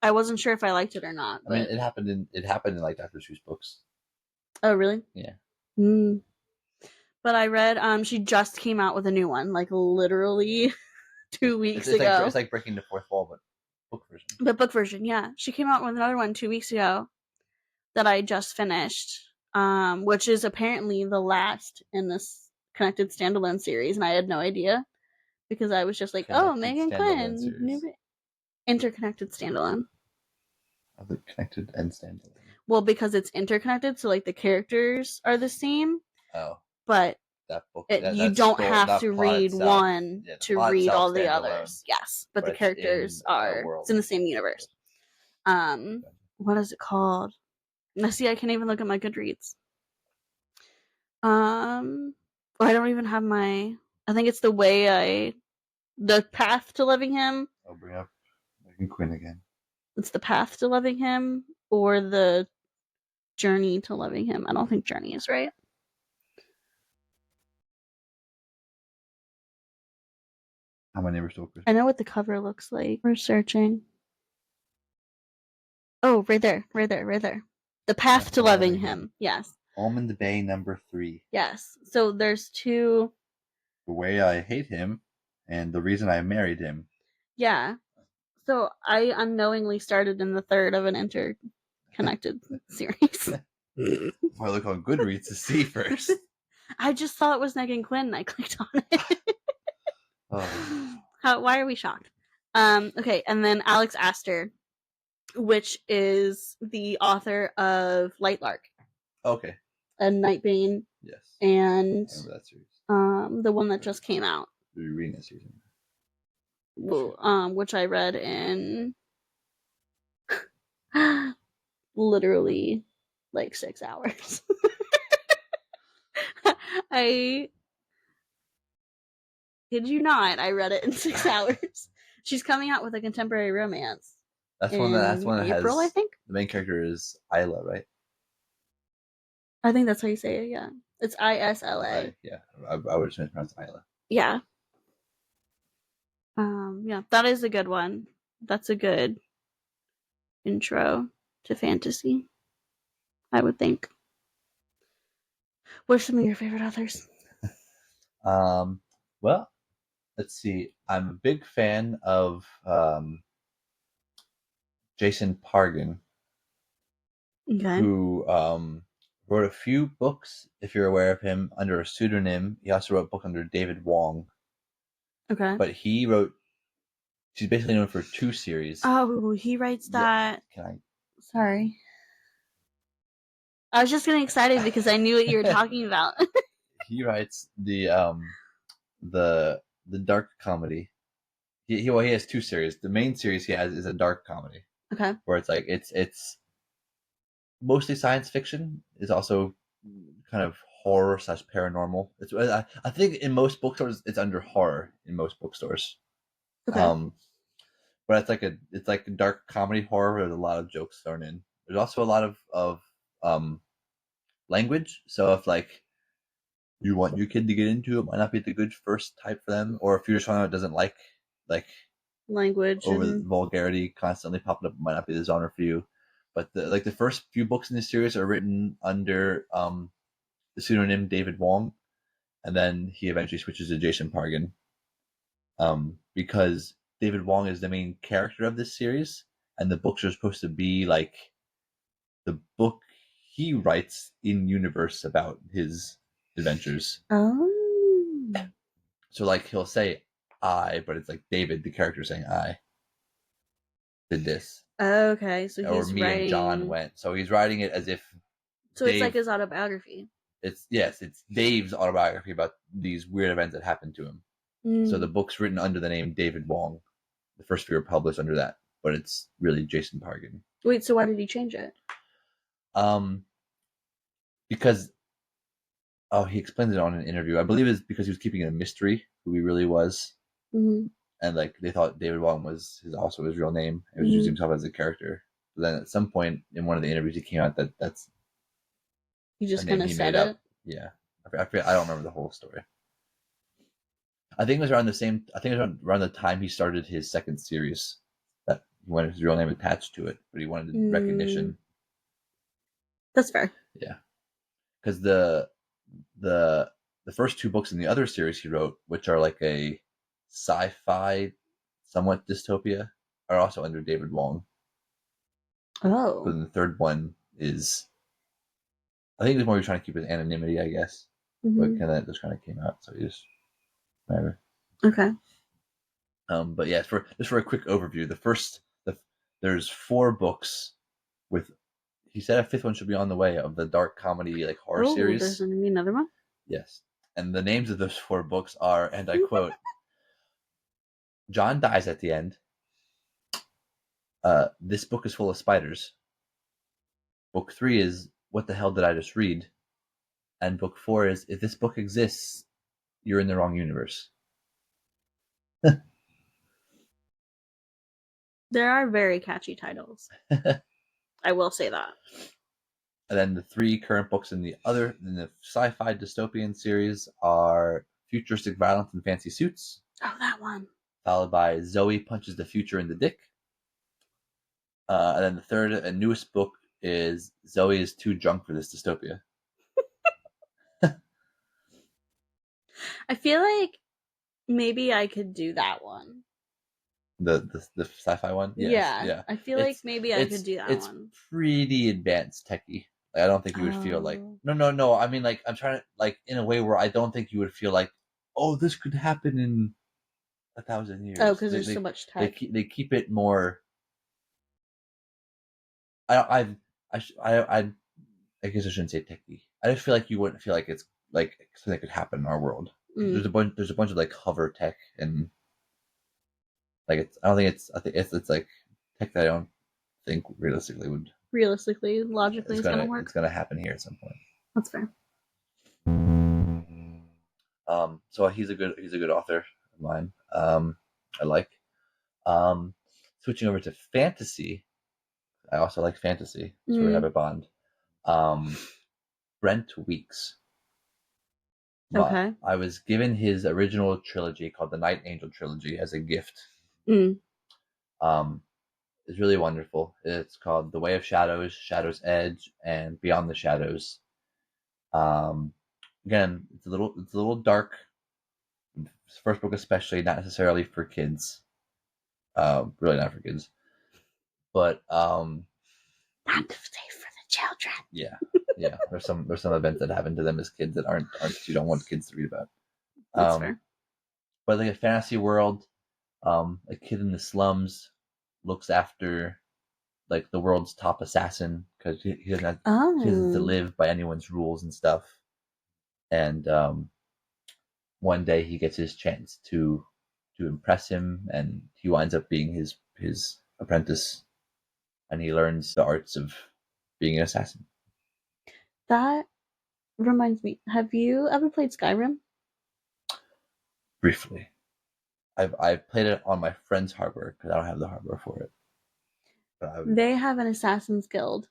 I wasn't sure if I liked it or not. But... I mean, it happened in Dr. Seuss books. Oh, really? Yeah. But I read, she just came out with a new one, literally 2 weeks ago. It's like breaking the fourth wall, but book version. The book version, yeah. She came out with another one 2 weeks ago that I just finished, which is apparently the last in this connected standalone series, and I had no idea because I was just like, Connected Megan standalone Quinn, series. interconnected standalone. Are they connected and standalone? Well, because it's interconnected, so like the characters are the same. Oh, but that book. you don't have to read one to read all the others. Yes, but the characters are. It's in the same universe. What is it called? Now, see, I can't even look at my Goodreads. I don't even have my. I think it's the path to loving him. I'll bring up Megan Quinn again. It's the path to loving him or the journey to loving him. I don't think journey is right. How my neighbor stole Christmas. I know what the cover looks like. We're searching. Oh, right there. The path to loving him. Yes. Almond Bay #3. Yes. So there's two. The Way I Hate Him and The Reason I Married Him. Yeah. So I unknowingly started in the third of an interconnected series. I look on Goodreads to see first. I just saw it was Megan Quinn and I clicked on it. Why are we shocked? Okay, and then Alex Astor, which is the author of Lightlark. Okay. And Nightbane. Yes. And I remember that series. The one that just came out. Were you reading that series? Which I read in literally like 6 hours. I kid you not, I read it in 6 hours. She's coming out with a contemporary romance. That's one that April, has. I think. The main character is Isla, right? I think that's how you say it. Yeah, it's Isla. Yeah, I would just mispronounce Isla. Yeah. Yeah, that is a good one. That's a good intro to fantasy, I would think. What are some of your favorite authors? Well, let's see. I'm a big fan of Jason Pargin, who wrote a few books, if you're aware of him, under a pseudonym. He also wrote a book under David Wong. Okay. But she's basically known for 2 series. Oh, he writes that. Yeah. Can I? Sorry. I was just getting excited because I knew what you were talking about. He writes the dark comedy. He has 2 series. The main series he has is a dark comedy. Okay. Where it's like it's mostly science fiction. It's also kind of horror / paranormal. I think in most bookstores it's under horror in most bookstores. Okay. But it's like a dark comedy horror where there's a lot of jokes thrown in. There's also a lot of language. So if like you want your kid to get into it, might not be the good first type for them. Or if you're just someone that doesn't like language over the vulgarity constantly popping up, might not be the genre for you. But the first few books in this series are written under the pseudonym David Wong, and then he eventually switches to Jason Pargin. Because David Wong is the main character of this series, and the books are supposed to be like the book he writes in universe about his adventures. Oh. So like he'll say I, but it's like David, the character, saying I did this. Okay, so or he's me writing... and John went. So he's writing it as if So Dave... it's like his autobiography. It's Dave's autobiography about these weird events that happened to him. So the book's written under the name David Wong. The first few are published under that, but it's really Jason Pargin. Wait, so why did he change it? Because he explains it on an interview. I believe it's because he was keeping it a mystery who he really was. Mm-hmm. And like they thought David Wong was also his real name. He was using himself as a character. But then at some point in one of the interviews, he came out that's he just kind of said it. Up. Yeah, I don't remember the whole story. I think it was around around the time he started his second series that he wanted his real name attached to it, but he wanted recognition. That's fair. Yeah, because the first 2 books in the other series he wrote, which are like a sci-fi, somewhat dystopia, are also under David Wong. Oh. But then the third one is, I think it's more you're trying to keep it anonymity, I guess. But kind of just kind of came out, so you just whatever. Okay. But yeah, for a quick overview, there's 4 books with. He said a 5th one should be on the way of the dark comedy like horror series. There's gonna be another one. Yes, and the names of those 4 books are, and I quote, "John dies at the end." This book is full of spiders. Book 3 is What the hell did I just read? And book 4 is If this book exists, you're in the wrong universe. There are very catchy titles. I will say that. And then the 3 current books in the sci-fi dystopian series are Futuristic Violence in Fancy Suits. Oh, that one. Followed by Zoe Punches the Future in the Dick. And then the third and newest book is Zoe is Too Drunk for This Dystopia. I feel like maybe I could do that one. The sci-fi one? Yes, yeah. I feel like maybe I could do that one. It's pretty advanced techie. Like, I don't think you would feel like no. I mean, like, I'm trying to, like, in a way where I don't think you would feel like, oh, this could happen in 1,000 years. Oh, because there's so much tech. They keep it more. I guess I shouldn't say techie. I just feel like you wouldn't feel like it's like something that could happen in our world. There's a bunch of like hover tech and like I think it's like tech that I don't think realistically, logically it's gonna work. It's gonna happen here at some point. That's fair. So he's a good author of mine. I like. Switching over to fantasy, I also like fantasy. So we have a bond. Brent Weeks. Okay. I was given his original trilogy called the Night Angel trilogy as a gift. It's really wonderful. It's called The Way of Shadows, Shadow's Edge, and Beyond the Shadows. Again, it's a little dark. First book especially, not necessarily for kids. Really not for kids. But not safe for the children. Yeah. There's some events that happen to them as kids that aren't you don't want kids to read about. That's fair. But like a fantasy world, a kid in the slums looks after like the world's top assassin because he doesn't have to live by anyone's rules and stuff. And one day he gets his chance to impress him, and he winds up being his apprentice, and he learns the arts of being an assassin. That reminds me, have you ever played Skyrim? Briefly. I've played it on my friend's hardware because I don't have the hardware for it. They have an Assassin's Guild.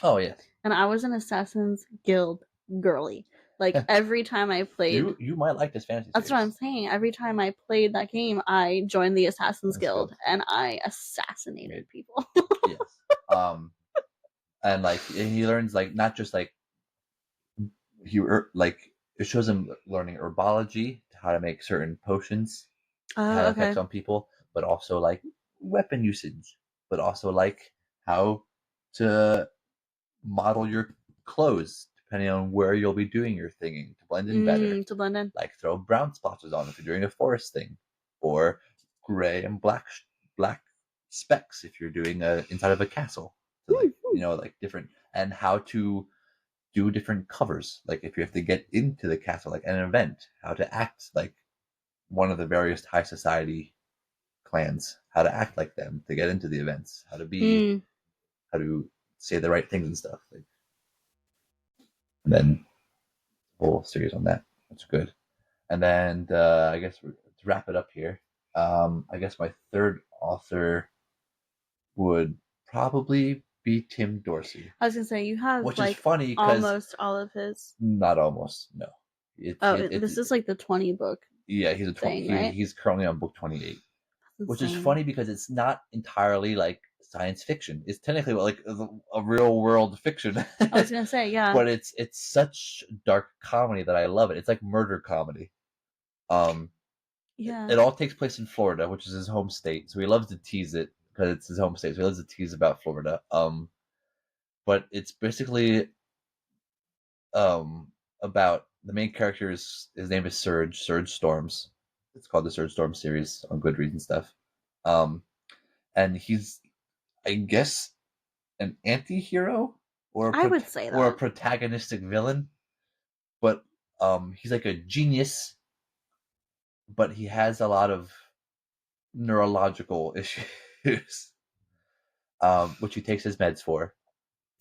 Oh, yes. And I was an Assassin's Guild girly. Like, every time I played... You might like this fantasy That's series. what I'm saying. Every time I played that game, I joined the Assassin's Guild, and I assassinated people. Yes. And, like, he learns, like, not just, like, it shows him learning herbology, how to make certain potions, have effects on people, but also, like, weapon usage, but also, like, how to model your clothes depending on where you'll be doing your thinging to blend in better. To blend in. Like, throw brown splotches on if you're doing a forest thing, or gray and black specks if you're doing inside of a castle. So, like, like different, and how to do different covers. Like, if you have to get into the castle, like an event, how to act like one of the various high society clans, how to act like them to get into the events, how to say the right things and stuff. Like, and then whole series on that. That's good. And then I guess to wrap it up here, I guess my third author would probably be Tim Dorsey. I was gonna say you have, which like, is funny almost all of his. Not almost, no. This is like the 20 book. Yeah, he's a 20. Thing, right? He's currently on book 28, which is funny because it's not entirely like science fiction. It's technically like a real world fiction. I was gonna say, yeah, but it's such dark comedy that I love it. It's like murder comedy. Yeah. It all takes place in Florida, which is his home state, so he loves to tease it. because it's his home state. So he loves to tease about Florida. But it's basically about the main character his name is Surge Storms. It's called the Surge Storm series on Goodreads and stuff. And he's, I guess, an anti-hero I would say or a that. protagonistic villain, but he's like a genius, but he has a lot of neurological issues, which he takes his meds for.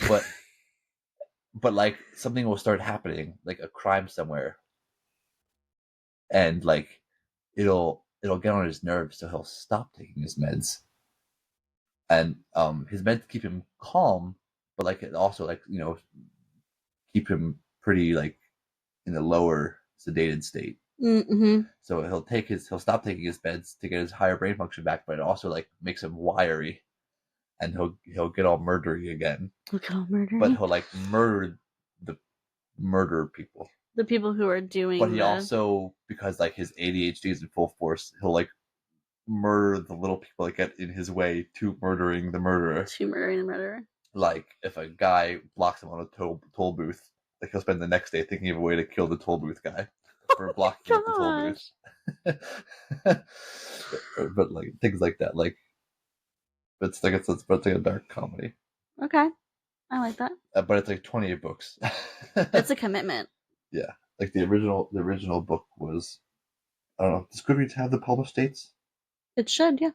But like something will start happening, like a crime somewhere, and like it'll get on his nerves, so he'll stop taking his meds. And his meds keep him calm, but like it also, like, keep him pretty like in a lower sedated state. Mm-hmm. So he'll stop taking his meds to get his higher brain function back, but it also like makes him wiry, and he'll get all murdery again. Look at all murdery. But he'll like murder people. The people who are doing. But he also, because like his ADHD is in full force, he'll like murder the little people that get in his way to murdering the murderer. Like if a guy blocks him on a toll booth, like he'll spend the next day thinking of a way to kill the toll booth guy for blocking up the toll booth. But like things like that, like it's like a dark comedy. Okay, I like that. But it's like 28 books. It's a commitment. Yeah, like the original book was, I don't know. Does Goodreads have the published dates? It should, yeah.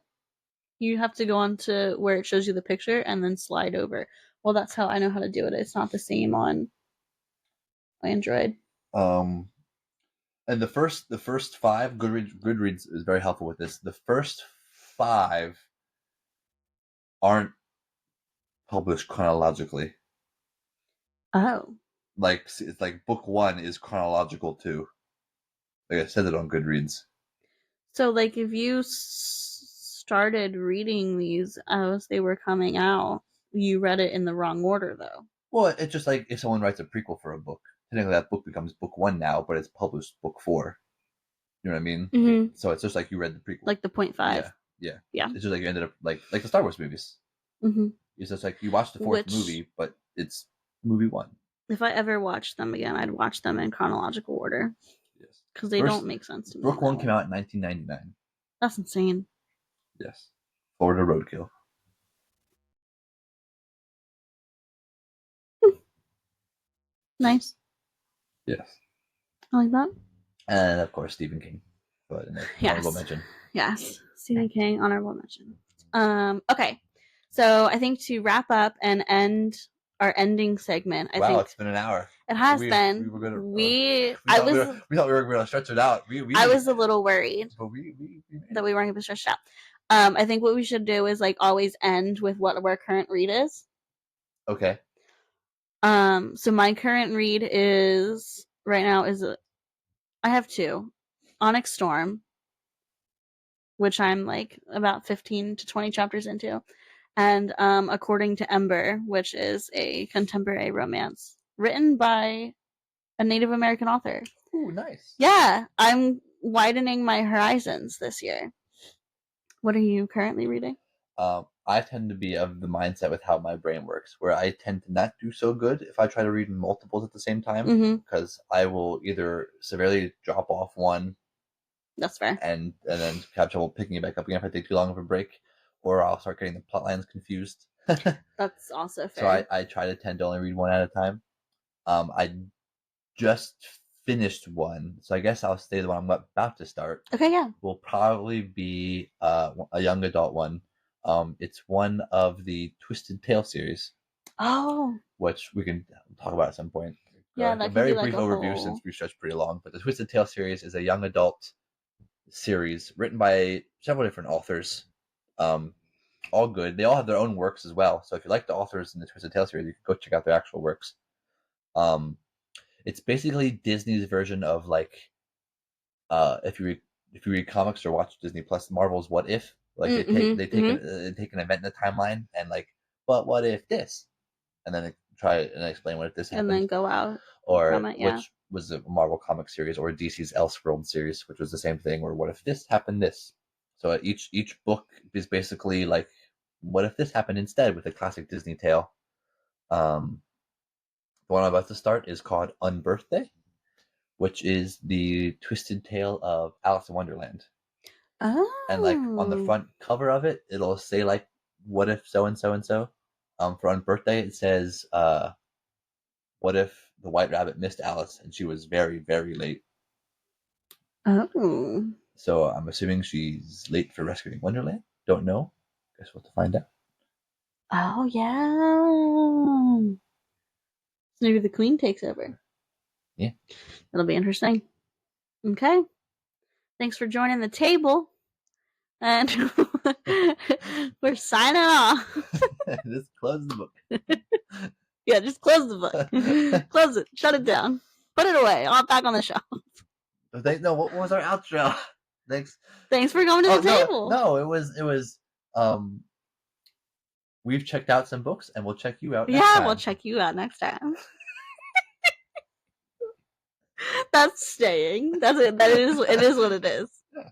You have to go on to where it shows you the picture and then slide over. Well, that's how I know how to do it. It's not the same on Android. And the first 5, Goodreads is very helpful with this. The first 5 aren't published chronologically. Oh. Like it's like book 1 is chronological too. Like I said it on Goodreads. So like if you started reading these as they were coming out, you read it in the wrong order though. Well, it's just like if someone writes a prequel for a book, technically that book becomes book 1 now, but it's published book 4. You know what I mean? Mm-hmm. So it's just like you read the prequel. Like the 0.5. Yeah. It's just like you ended up like the Star Wars movies. Mm-hmm. It's just like you watched the 4th movie, but it's movie 1. If I ever watched them again, I'd watch them in chronological order. Yes. Because they don't make sense to me. Book 1 came out in 1999. That's insane. Yes. Florida Roadkill. Nice. Yes. I like that. And of course, Stephen King. But honorable mention. Yes. Stephen King, honorable mention. Okay. So I think to wrap up and end our ending segment, I think it's been an hour. It has been. We thought we were going to stretch it out. I was a little worried that we weren't going to stretch it out. I think what we should do is like always end with what our current read is. Okay. So my current read is right now I have 2. Onyx Storm, which I'm like about 15 to 20 chapters into, and According to Ember, which is a contemporary romance written by a Native American author. Ooh, nice. Yeah, I'm widening my horizons this year. What are you currently reading? I tend to be of the mindset with how my brain works, where I tend to not do so good if I try to read multiples at the same time, because I will either severely drop off one. That's fair. And then have trouble picking it back up again if I take too long of a break, or I'll start getting the plot lines confused. That's also fair. So I try to tend to only read one at a time. I just finished one, so I guess I'll say the one I'm about to start. Okay, yeah. Will probably be a young adult one. It's one of the Twisted Tale series. Oh. Which we can talk about at some point. Yeah, a very brief overview since we stretched pretty long. But the Twisted Tale series is a young adult series written by several different authors. All good. They all have their own works as well. So if you like the authors in the Twisted Tale series, you can go check out their actual works. It's basically Disney's version of like, if you read comics or watch Disney Plus, Marvel's What If. Like they take an event in the timeline and like, but what if this? And then they try and explain what if this happened. And then go out. Or from it, which was a Marvel comic series, or DC's Elseworld series, which was the same thing, or what if this happened this. So each book is basically like what if this happened instead with a classic Disney tale? The one I'm about to start is called Unbirthday, which is the twisted tale of Alice in Wonderland. Oh. And like on the front cover of it, it'll say like, "What if so and so and so." For Unbirthday, it says, "What if the White Rabbit missed Alice and she was very, very late?" Oh. So I'm assuming she's late for rescuing Wonderland. Don't know. Guess we'll have to find out. Oh yeah. So maybe the queen takes over. Yeah. That'll be interesting. Okay. Thanks for joining the table. And we're signing off. Just close the book. Yeah, just close the book. Close it. Shut it down. Put it away. All back on the shelf. No, what was our outro? Thanks for coming to the table. No, it was we've checked out some books and we'll check you out next time. Yeah, we'll check you out next time. That's staying. That's it. It is what it is.